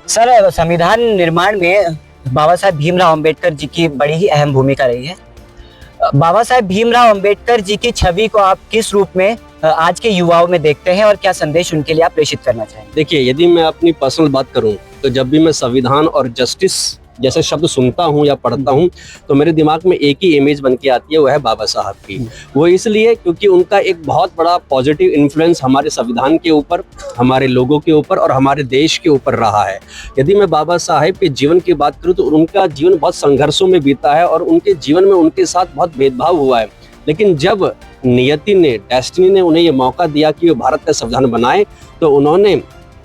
Sir, संविधान निर्माण में बाबा साहेब भीमराव अंबेडकर जी की बड़ी ही अहम भूमिका रही है। बाबा साहेब भीमराव अंबेडकर जी की छवि को आप किस रूप में आज के युवाओं में देखते हैं और क्या संदेश उनके लिए आप प्रेषित करना चाहेंगे? देखिए, यदि मैं अपनी पर्सनल बात करूं तो जब भी मैं संविधान और जस्टिस जैसे शब्द सुनता हूं या पढ़ता हूं तो मेरे दिमाग में एक ही इमेज बन के आती है, वो है बाबा साहब की। वो इसलिए क्योंकि उनका एक बहुत बड़ा पॉजिटिव इन्फ्लुएंस हमारे संविधान के ऊपर, हमारे लोगों के ऊपर और हमारे देश के ऊपर रहा है। यदि मैं बाबा साहेब के जीवन की बात करूं तो उनका जीवन बहुत संघर्षों में बीता है और उनके जीवन में उनके साथ बहुत भेदभाव हुआ है। लेकिन जब नियति ने, डेस्टिनी ने उन्हें ये मौका दिया कि वो भारत का संविधान बनाए, तो उन्होंने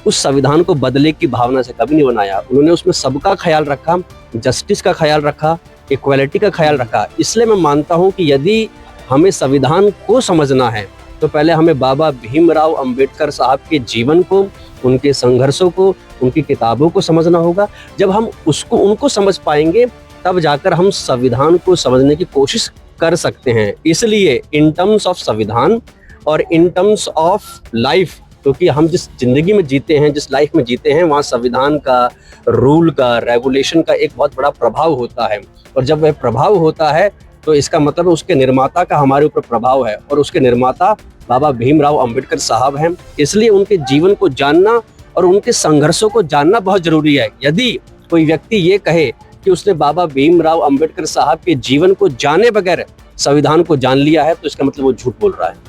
उस संविधान को बदले की भावना से कभी नहीं बनाया। उन्होंने उसमें सबका ख्याल रखा, जस्टिस का ख्याल रखा, इक्वालिटी का ख्याल रखा। इसलिए मैं मानता हूं कि यदि हमें संविधान को समझना है तो पहले हमें बाबा भीमराव अंबेडकर साहब के जीवन को, उनके संघर्षों को, उनकी किताबों को समझना होगा। जब हम उनको समझ पाएंगे तब जाकर हम संविधान को समझने की कोशिश कर सकते हैं। इसलिए इन टर्म्स ऑफ संविधान और इन टर्म्स ऑफ लाइफ, क्योंकि हम जिस जिंदगी में जीते हैं, जिस लाइफ में जीते हैं, वहाँ संविधान का, रूल का, रेगुलेशन का एक बहुत बड़ा प्रभाव होता है। और जब वह प्रभाव होता है तो इसका मतलब उसके निर्माता का हमारे ऊपर प्रभाव है, और उसके निर्माता बाबा भीमराव अंबेडकर साहब हैं। इसलिए उनके जीवन को जानना और उनके संघर्षों को जानना बहुत जरूरी है। यदि कोई व्यक्ति ये कहे कि उसने बाबा भीमराव अंबेडकर साहब के जीवन को जाने बगैर संविधान को जान लिया है, तो इसका मतलब वो झूठ बोल रहा है।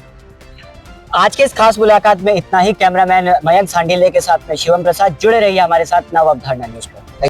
आज के इस खास मुलाकात में इतना ही। कैमरामैन मयंक सांडिले के साथ में शिवम प्रसाद। जुड़े रहिए हमारे साथ नव अवधारणा न्यूज पर।